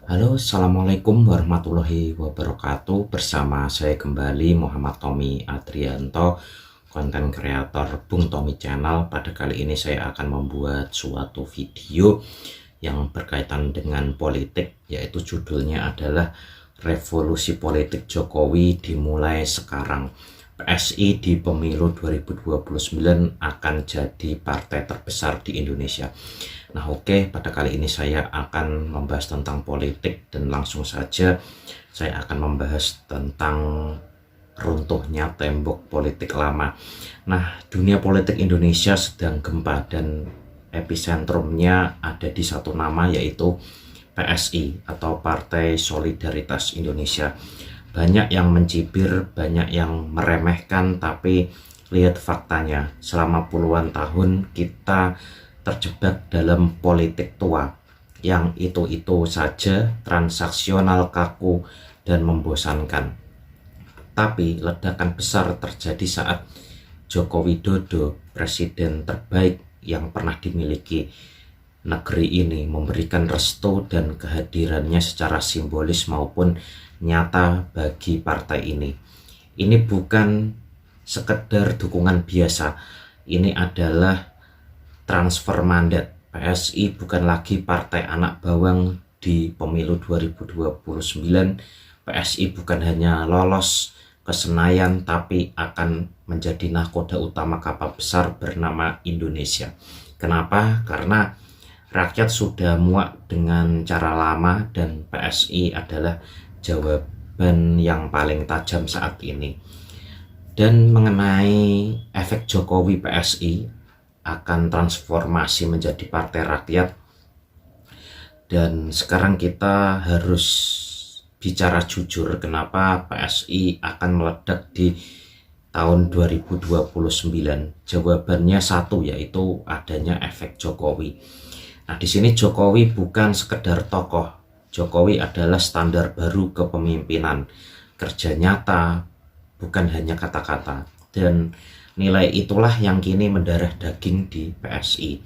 Halo, Assalamualaikum warahmatullahi wabarakatuh. Bersama saya kembali Muhammad Tommy Adrianto, konten kreator Bung Tommy Channel. Pada kali ini saya akan membuat suatu video yang berkaitan dengan politik, yaitu judulnya adalah Revolusi Politik Jokowi Dimulai Sekarang. PSI di pemilu 2029 akan jadi partai terbesar di Indonesia. Nah oke, pada kali ini saya akan membahas tentang politik dan langsung saja saya akan membahas tentang runtuhnya tembok politik lama. Nah, dunia politik Indonesia sedang gempa dan episentrumnya ada di satu nama, yaitu PSI atau Partai Solidaritas Indonesia. Banyak yang mencibir, banyak yang meremehkan, tapi lihat faktanya, selama puluhan tahun kita terjebak dalam politik tua yang itu-itu saja, transaksional, kaku, dan membosankan. Tapi ledakan besar terjadi saat Joko Widodo, presiden terbaik yang pernah dimiliki negeri ini, memberikan restu dan kehadirannya secara simbolis maupun nyata bagi partai ini. Ini bukan sekedar dukungan biasa, ini adalah transfer mandat. PSI bukan lagi partai anak bawang di pemilu 2029. PSI bukan hanya lolos ke Senayan, tapi akan menjadi nahkoda utama kapal besar bernama Indonesia. Kenapa? Karena rakyat sudah muak dengan cara lama dan PSI adalah jawaban yang paling tajam saat ini. Dan mengenai efek Jokowi PSI akan transformasi menjadi partai rakyat, dan sekarang kita harus bicara jujur kenapa PSI akan meledak di tahun 2029. Jawabannya satu, yaitu adanya efek Jokowi. Nah, di sini Jokowi bukan sekedar tokoh. Jokowi adalah standar baru kepemimpinan, kerja nyata, bukan hanya kata-kata. Dan nilai itulah yang kini mendarah daging di PSI.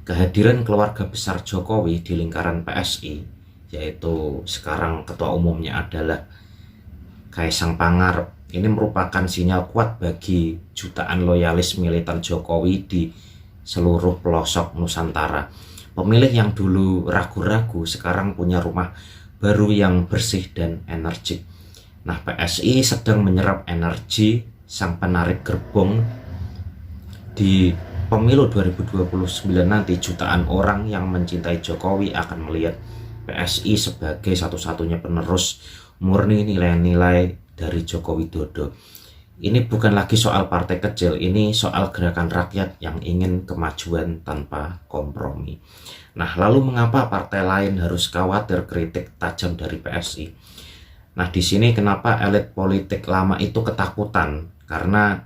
Kehadiran keluarga besar Jokowi di lingkaran PSI, yaitu sekarang ketua umumnya adalah Kaisang Pangarep, ini merupakan sinyal kuat bagi jutaan loyalis militan Jokowi di seluruh pelosok Nusantara. Pemilih yang dulu ragu-ragu sekarang punya rumah baru yang bersih dan energik. Nah, PSI sedang menyerap energi sang penarik gerbong. Di pemilu 2029 nanti, jutaan orang yang mencintai Jokowi akan melihat PSI sebagai satu-satunya penerus murni nilai-nilai dari Joko Widodo. Ini bukan lagi soal partai kecil, ini soal gerakan rakyat yang ingin kemajuan tanpa kompromi. Nah, lalu mengapa partai lain harus khawatir kritik tajam dari PSI? Nah, di sini kenapa elit politik lama itu ketakutan? Karena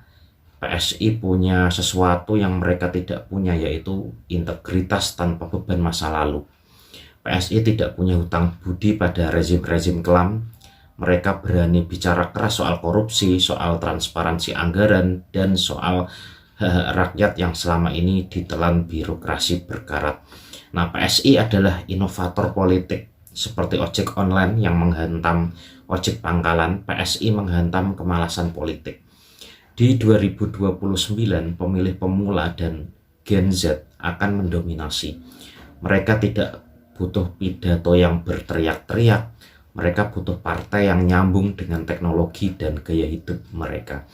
PSI punya sesuatu yang mereka tidak punya, yaitu integritas tanpa beban masa lalu. PSI tidak punya hutang budi pada rezim-rezim kelam. Mereka berani bicara keras soal korupsi, soal transparansi anggaran, dan soal rakyat yang selama ini ditelan birokrasi berkarat. Nah, PSI adalah inovator politik. Seperti ojek online yang menghantam ojek pangkalan, PSI menghantam kemalasan politik. Di 2029, pemilih pemula dan Gen Z akan mendominasi. Mereka tidak butuh pidato yang berteriak-teriak. Mereka butuh partai yang nyambung dengan teknologi dan gaya hidup mereka.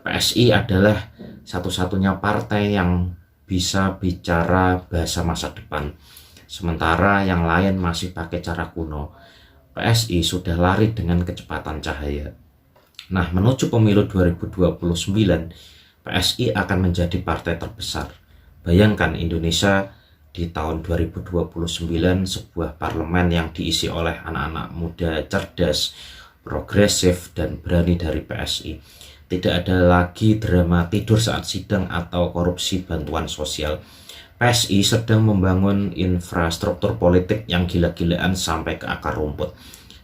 PSI adalah satu-satunya partai yang bisa bicara bahasa masa depan, sementara yang lain masih pakai cara kuno. PSI sudah lari dengan kecepatan cahaya. Nah, menuju pemilu 2029, PSI akan menjadi partai terbesar. Bayangkan Indonesia di tahun 2029, sebuah parlemen yang diisi oleh anak-anak muda cerdas, progresif, dan berani dari PSI. Tidak ada lagi drama tidur saat sidang atau korupsi bantuan sosial. PSI sedang membangun infrastruktur politik yang gila-gilaan sampai ke akar rumput.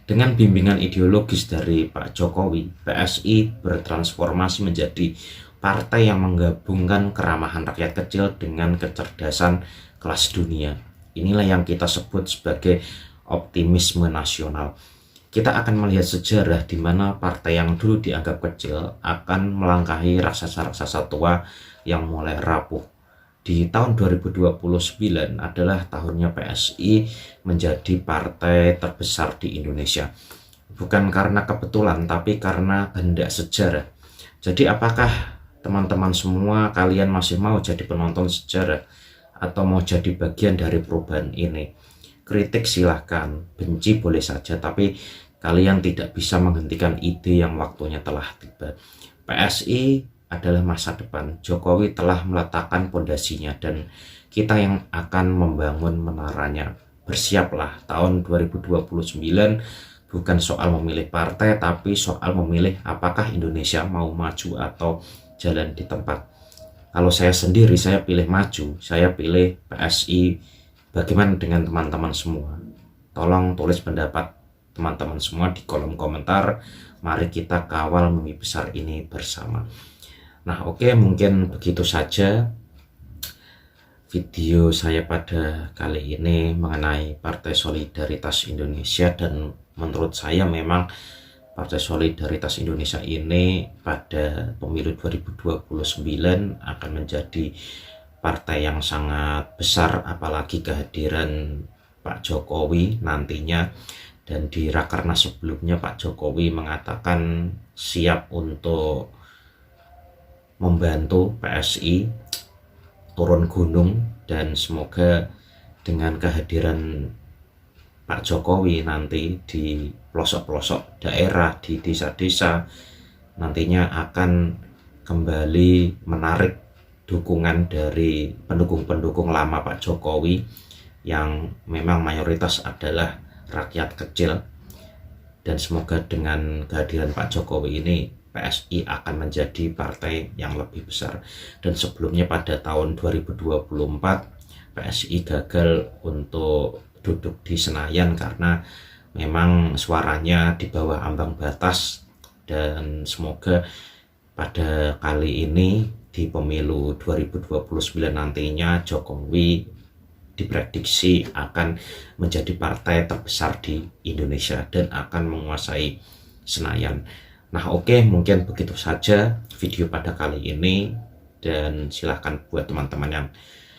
Dengan bimbingan ideologis dari Pak Jokowi, PSI bertransformasi menjadi partai yang menggabungkan keramahan rakyat kecil dengan kecerdasan kelas dunia. Inilah yang kita sebut sebagai optimisme nasional. Kita akan melihat sejarah di mana partai yang dulu dianggap kecil akan melangkahi raksasa-raksasa tua yang mulai rapuh. Di tahun 2029 adalah tahunnya PSI menjadi partai terbesar di Indonesia. Bukan karena kebetulan, tapi karena kehendak sejarah. Jadi apakah teman-teman semua kalian masih mau jadi penonton sejarah atau mau jadi bagian dari perubahan ini? Kritik silahkan, benci boleh saja, tapi kalian tidak bisa menghentikan ide yang waktunya telah tiba. PSI adalah masa depan. Jokowi telah meletakkan pondasinya dan kita yang akan membangun menaranya. Bersiaplah, tahun 2029 bukan soal memilih partai, tapi soal memilih apakah Indonesia mau maju atau jalan di tempat. Kalau saya sendiri, saya pilih maju, saya pilih PSI. Bagaimana dengan teman-teman semua? Tolong tulis pendapat teman-teman semua di kolom komentar. Mari kita kawal mimpi besar ini bersama. Nah, oke, mungkin begitu saja video saya pada kali ini mengenai Partai Solidaritas Indonesia, dan menurut saya memang Partai Solidaritas Indonesia ini pada pemilu 2029 akan menjadi partai yang sangat besar, apalagi kehadiran Pak Jokowi nantinya. Dan di Rakernas sebelumnya Pak Jokowi mengatakan siap untuk membantu PSI turun gunung, dan semoga dengan kehadiran Pak Jokowi nanti di pelosok-pelosok daerah, di desa-desa, nantinya akan kembali menarik dukungan dari pendukung-pendukung lama Pak Jokowi yang memang mayoritas adalah rakyat kecil. Dan semoga dengan kehadiran Pak Jokowi ini PSI akan menjadi partai yang lebih besar. Dan sebelumnya pada tahun 2024 PSI gagal untuk duduk di Senayan karena memang suaranya di bawah ambang batas. Dan semoga pada kali ini di pemilu 2029 nantinya Jokowi diprediksi akan menjadi partai terbesar di Indonesia dan akan menguasai Senayan. Nah, oke, mungkin begitu saja video pada kali ini, dan silahkan buat teman-teman yang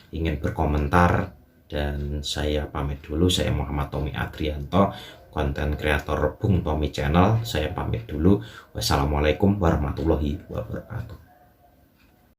ingin berkomentar. Dan saya pamit dulu, saya Muhammad Tommy Adrianto, konten kreator Bung Tommy Channel. Saya pamit dulu. Wassalamualaikum warahmatullahi wabarakatuh.